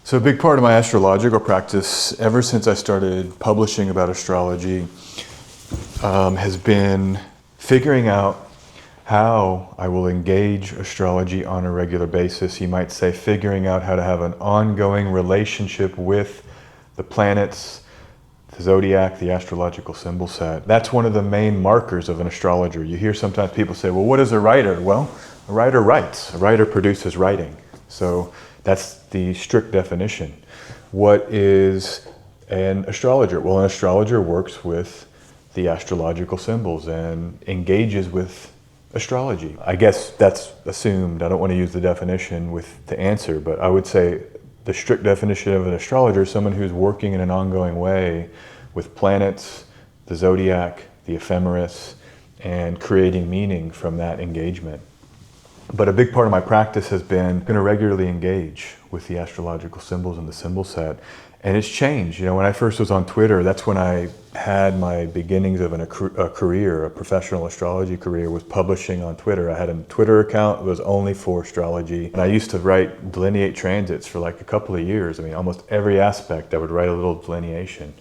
So a big part of my astrological practice, ever since I started publishing about astrology, has been figuring out how I will engage astrology on a regular basis. You might say figuring out how to have an ongoing relationship with the planets, the zodiac, the astrological symbol set. That's one of the main markers of an astrologer. You hear sometimes people say, well, what is a writer? Well, a writer writes. A writer produces writing. So that's the strict definition. What is an astrologer? Well, an astrologer works with the astrological symbols and engages with astrology. I guess that's assumed. I don't want to use the definition with the answer, but I would say the strict definition of an astrologer is someone who's working in an ongoing way with planets, the zodiac, the ephemeris, and creating meaning from that engagement. But a big part of my practice has been going to regularly engage with the astrological symbols and the symbol set. And it's changed. You know, when I first was on Twitter, that's when I had my beginnings of a career, a professional astrology career, was publishing on Twitter. I had a Twitter account that was only for astrology. And I used to delineate transits for like a couple of years. I mean, almost every aspect, I would write a little delineation.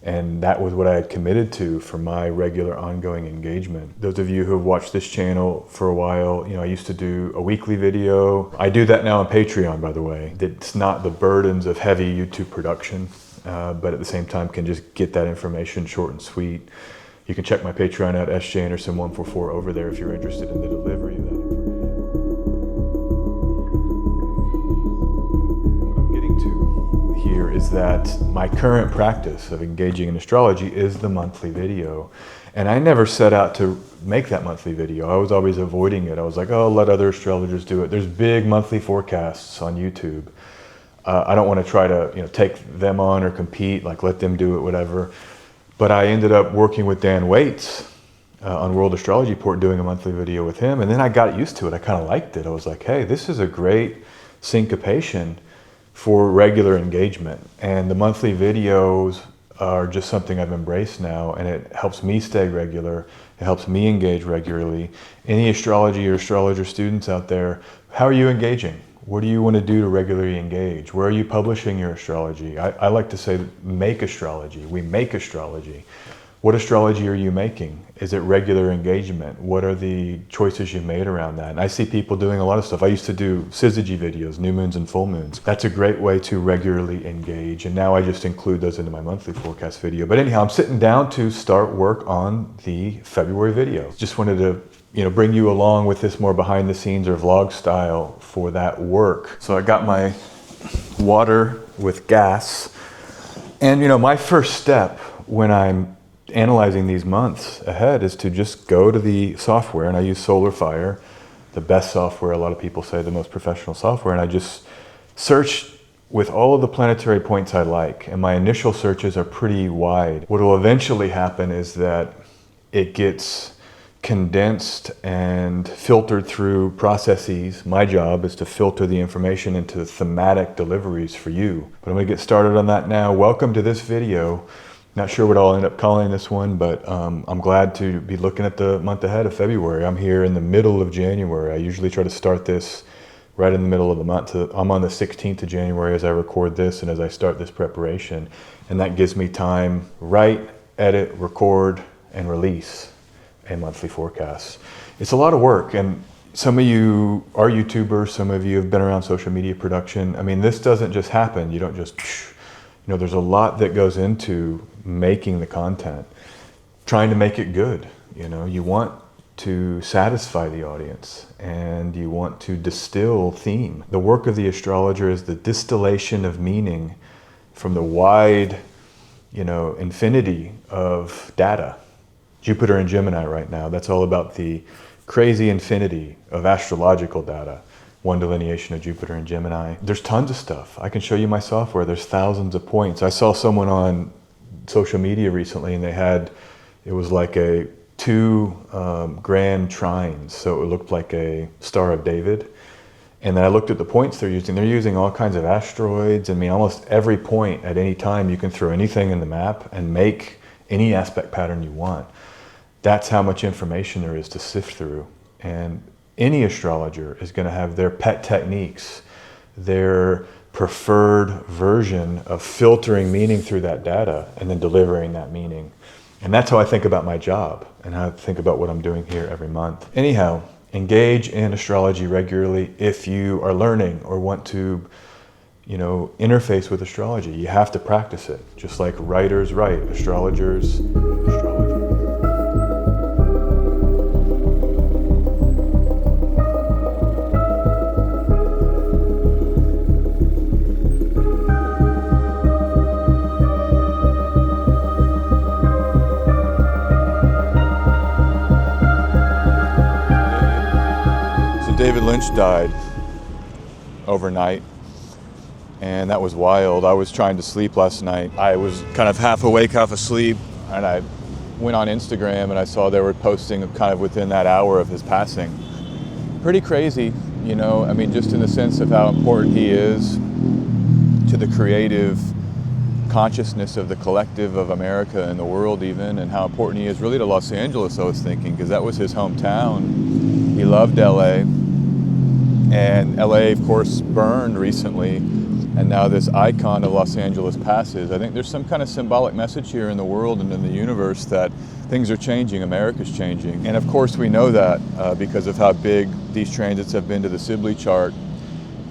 And that was what I had committed to for my regular ongoing engagement. Those of you who have watched this channel for a while, you know, I used to do a weekly video. I do that now on Patreon, by the way. It's not the burdens of heavy YouTube production, but at the same time can just get that information short and sweet. You can check my Patreon out, SJAnderson144 over there if you're interested in the delivery of that information. Here is that my current practice of engaging in astrology is the monthly video. And I never set out to make that monthly video. I was always avoiding it. I was like, oh, let other astrologers do it. There's big monthly forecasts on YouTube. I don't want to try to take them on or compete, like let them do it, whatever. But I ended up working with Dan Waits on World Astrology Report, doing a monthly video with him. And then I got used to it. I kind of liked it. I was like, hey, this is a great syncopation for regular engagement. And the monthly videos are just something I've embraced now, and it helps me stay regular. It helps me engage regularly. Any astrology or astrologer students out there, how are you engaging? What do you want to do to regularly engage? Where are you publishing your astrology? I like to say make astrology. We make astrology. What astrology are you making? Is it regular engagement? What are the choices you made around that? And I see people doing a lot of stuff. I used to do syzygy videos, new moons and full moons. That's a great way to regularly engage. And now I just include those into my monthly forecast video. But anyhow, I'm sitting down to start work on the February video. Just wanted to bring you along with this more behind the scenes or vlog style for that work. So I got my water with gas. And my first step when I'm analyzing these months ahead is to just go to the software, and I use SolarFire, the best software, a lot of people say the most professional software, and I just search with all of the planetary points I like, and my initial searches are pretty wide. What will eventually happen is that it gets condensed and filtered through processes. My job is to filter the information into thematic deliveries for you. But I'm going to get started on that now. Welcome to this video. Not sure what I'll end up calling this one, but I'm glad to be looking at the month ahead of February. I'm here in the middle of January. I usually try to start this right in the middle of the month. I'm on the 16th of January as I record this and as I start this preparation. And that gives me time, write, edit, record, and release a monthly forecast. It's a lot of work, and some of you are YouTubers, some of you have been around social media production. I mean, this doesn't just happen. You don't just, there's a lot that goes into making the content, trying to make it good. You want to satisfy the audience, and you want to distill theme. The work of the astrologer is the distillation of meaning from the wide, infinity of data. Jupiter and Gemini right now, that's all about the crazy infinity of astrological data. One delineation of Jupiter and Gemini. There's tons of stuff. I can show you my software. There's thousands of points. I saw someone on social media recently, and it was like two grand trines. So it looked like a Star of David. And then I looked at the points they're using. They're using all kinds of asteroids. I mean, almost every point at any time, you can throw anything in the map and make any aspect pattern you want. That's how much information there is to sift through. And any astrologer is going to have their pet techniques, their preferred version of filtering meaning through that data and then delivering that meaning. And that's how I think about my job and how I think about what I'm doing here every month. Anyhow, engage in astrology regularly if you are learning or want to, interface with astrology. You have to practice it, just like writers write, astrologers astrology. David Lynch died overnight, and that was wild. I was trying to sleep last night. I was kind of half awake, half asleep, and I went on Instagram and I saw they were posting kind of within that hour of his passing. Pretty crazy, just in the sense of how important he is to the creative consciousness of the collective of America and the world even, and how important he is really to Los Angeles, I was thinking, because that was his hometown. He loved LA. And LA, of course, burned recently, and now this icon of Los Angeles passes. I think there's some kind of symbolic message here in the world and in the universe that things are changing, America's changing. And of course we know that because of how big these transits have been to the Sibley chart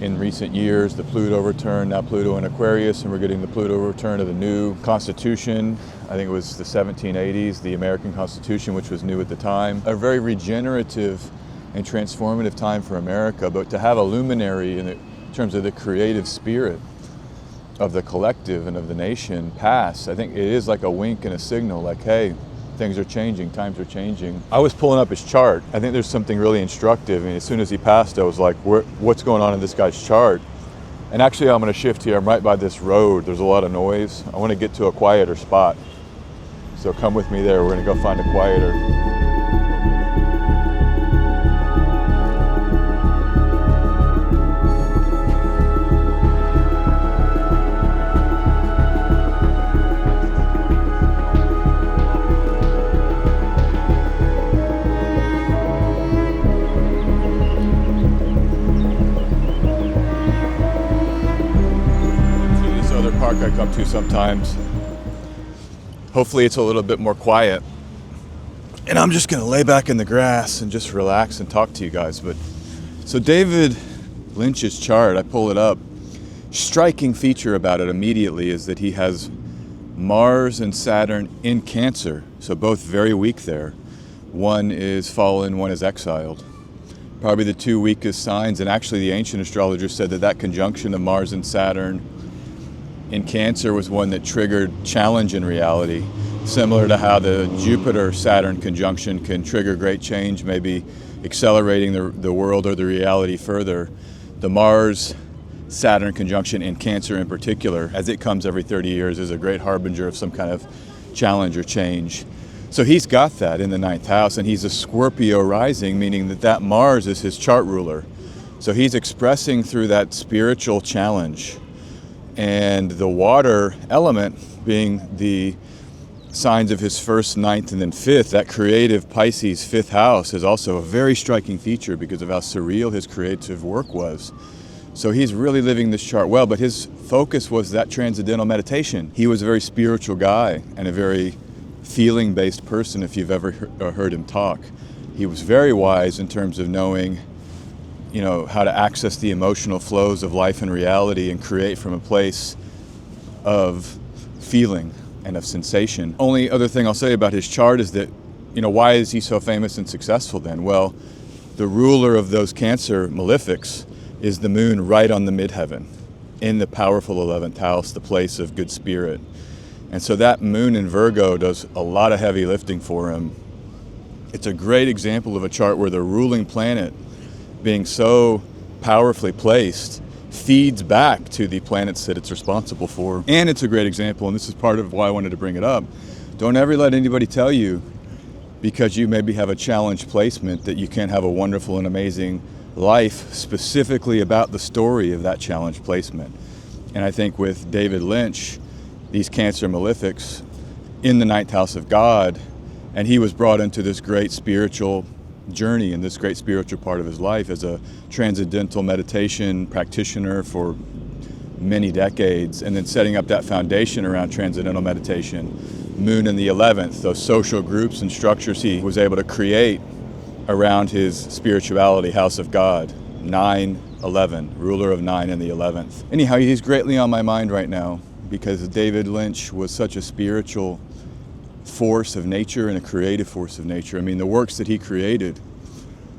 in recent years. The Pluto return, now Pluto in Aquarius, and we're getting the Pluto return of the new Constitution. I think it was the 1780s, the American Constitution, which was new at the time. A very regenerative and transformative time for America, but to have a luminary in terms of the creative spirit of the collective and of the nation pass, I think it is like a wink and a signal, like, hey, things are changing, times are changing. I was pulling up his chart. I think there's something really instructive. As soon as he passed, I was like, what's going on in this guy's chart? And actually, I'm going to shift here. I'm right by this road. There's a lot of noise. I want to get to a quieter spot. So come with me there. We're going to go find a quieter. I come to sometimes. Hopefully it's a little bit more quiet. And I'm just going to lay back in the grass and just relax and talk to you guys. So David Lynch's chart, I pull it up. Striking feature about it immediately is that he has Mars and Saturn in Cancer. So both very weak there. One is fallen, one is exiled. Probably the two weakest signs. And actually the ancient astrologers said that conjunction of Mars and Saturn in Cancer was one that triggered challenge in reality, similar to how the Jupiter-Saturn conjunction can trigger great change, maybe accelerating the world or the reality further. The Mars-Saturn conjunction in Cancer in particular, as it comes every 30 years, is a great harbinger of some kind of challenge or change. So he's got that in the 9th house, and he's a Scorpio rising, meaning that Mars is his chart ruler. So he's expressing through that spiritual challenge. And the water element being the signs of his 1st, 9th, and then 5th, that creative Pisces 5th house is also a very striking feature because of how surreal his creative work was. So he's really living this chart well, but his focus was that transcendental meditation. He was a very spiritual guy and a very feeling-based person if you've ever heard him talk. He was very wise in terms of knowing how to access the emotional flows of life and reality and create from a place of feeling and of sensation. Only other thing I'll say about his chart is that, why is he so famous and successful then? Well, the ruler of those Cancer malefics is the moon right on the midheaven in the powerful 11th house, the place of good spirit. And so that moon in Virgo does a lot of heavy lifting for him. It's a great example of a chart where the ruling planet, being so powerfully placed, feeds back to the planets that it's responsible for. And it's a great example, and this is part of why I wanted to bring it up. Don't ever let anybody tell you, because you maybe have a challenge placement, that you can't have a wonderful and amazing life specifically about the story of that challenge placement. And I think with David Lynch, these Cancer malefics in the 9th house of God, and he was brought into this great spiritual journey in this great spiritual part of his life as a transcendental meditation practitioner for many decades, and then setting up that foundation around transcendental meditation. Moon in the 11th, those social groups and structures he was able to create around his spirituality, House of God. 9/11, ruler of 9 in the 11th. Anyhow, he's greatly on my mind right now because David Lynch was such a spiritual force of nature and a creative force of nature. I mean, the works that he created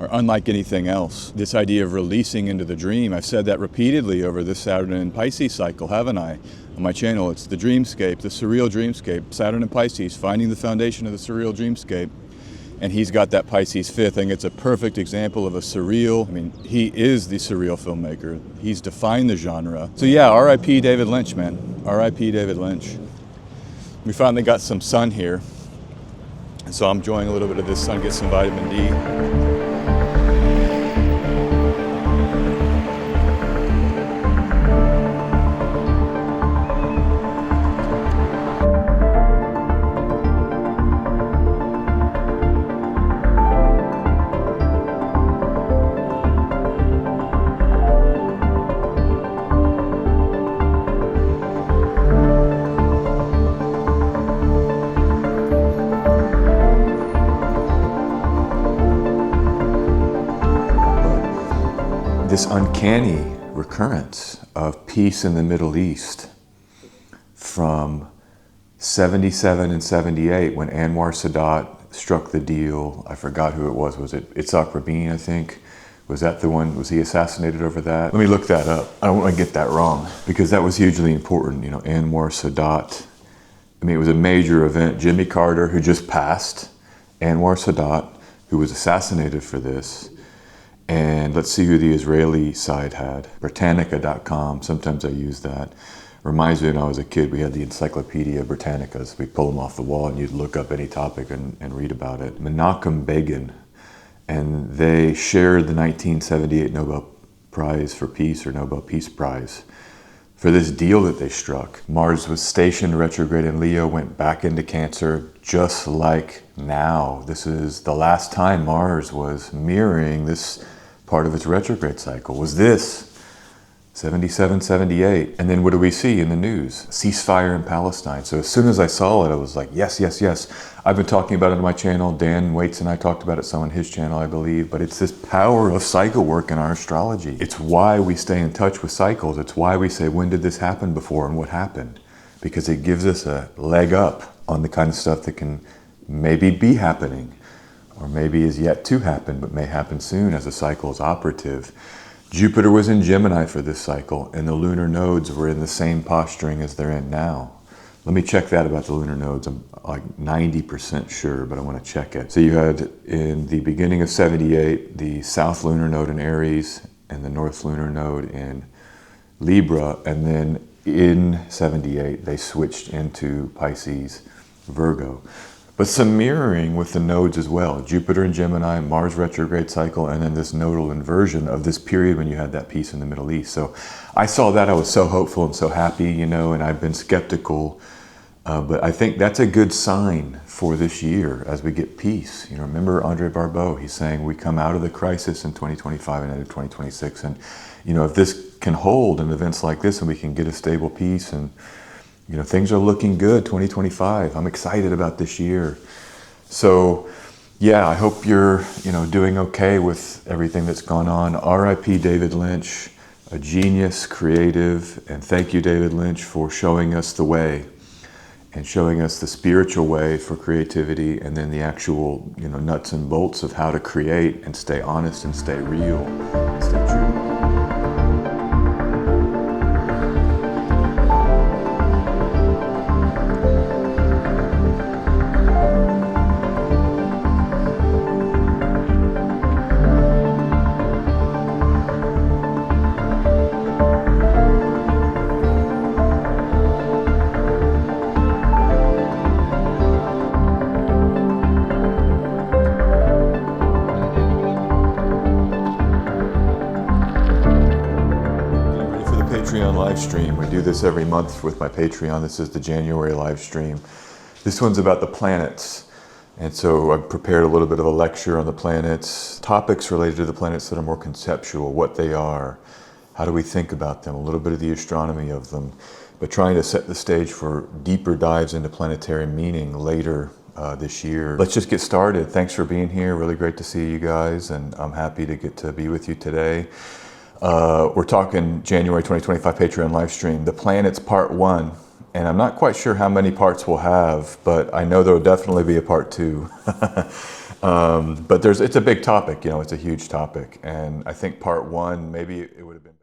are unlike anything else. This idea of releasing into the dream, I've said that repeatedly over this Saturn and Pisces cycle, haven't I? On my channel, it's the dreamscape, the surreal dreamscape, Saturn and Pisces, finding the foundation of the surreal dreamscape. And he's got that Pisces 5th. I think it's a perfect example of a surreal, I mean, he is the surreal filmmaker. He's defined the genre. So yeah, R.I.P. David Lynch, man. R.I.P. David Lynch. We finally got some sun here. And so I'm enjoying a little bit of this sun, get some vitamin D. This uncanny recurrence of peace in the Middle East from 77 and 78 when Anwar Sadat struck the deal. I forgot who it was. Was it Itzhak Rabin, I think? Was that the one? Was he assassinated over that? Let me look that up. I don't want to get that wrong because that was hugely important. You know, Anwar Sadat. I mean, it was a major event. Jimmy Carter, who just passed, Anwar Sadat, who was assassinated for this. And let's see who the Israeli side had. Britannica.com, sometimes I use that. Reminds me when I was a kid, we had the Encyclopedia Britannicas. We'd pull them off the wall and you'd look up any topic and read about it. Menachem Begin, and they shared the 1978 Nobel Prize for Peace or Nobel Peace Prize for this deal that they struck. Mars was stationed retrograde in Leo, went back into Cancer, just like now. This is the last time Mars was mirroring this part of its retrograde cycle, was this 77, 78. And then what do we see in the news? Ceasefire in Palestine. So as soon as I saw it, I was like, yes, yes, yes. I've been talking about it on my channel. Dan Waits and I talked about it some on his channel, I believe. But it's this power of cycle work in our astrology. It's why we stay in touch with cycles. It's why we say, when did this happen before and what happened? Because it gives us a leg up on the kind of stuff that can maybe be happening, or maybe is yet to happen, but may happen soon as the cycle is operative. Jupiter was in Gemini for this cycle, and the lunar nodes were in the same posturing as they're in now. Let me check that about the lunar nodes. I'm like 90% sure, but I want to check it. So you had in the beginning of 78, the South lunar node in Aries and the North lunar node in Libra, and then in 78, they switched into Pisces, Virgo. But some mirroring with the nodes as well. Jupiter in Gemini, Mars retrograde cycle, and then this nodal inversion of this period when you had that peace in the Middle East. So I saw that, I was so hopeful and so happy, you know, and I've been skeptical. But I think that's a good sign for this year as we get peace. You know, remember Andre Barbeau, he's saying we come out of the crisis in 2025 and into 2026. And, you know, if this can hold in events like this and we can get a stable peace and, you know, things are looking good, 2025. I'm excited about this year. So, yeah, I hope you're, you know, doing okay with everything that's gone on. R.I.P. David Lynch, a genius, creative, and thank you, David Lynch, for showing us the way and showing us the spiritual way for creativity and then the actual, you know, nuts and bolts of how to create and stay honest and stay real and stay true. Live stream. We do this every month with my Patreon. This is the January live stream. This one's about the planets. And so I've prepared a little bit of a lecture on the planets, topics related to the planets that are more conceptual, what they are, how do we think about them, a little bit of the astronomy of them, but trying to set the stage for deeper dives into planetary meaning later this year. Let's just get started. Thanks for being here. Really great to see you guys, and I'm happy to get to be with you today. We're talking January 2025 Patreon live stream, The Planets Part 1. And I'm not quite sure how many parts we'll have, but I know there will definitely be a part 2. But it's a big topic, you know, it's a huge topic. And I think part 1, maybe it would have been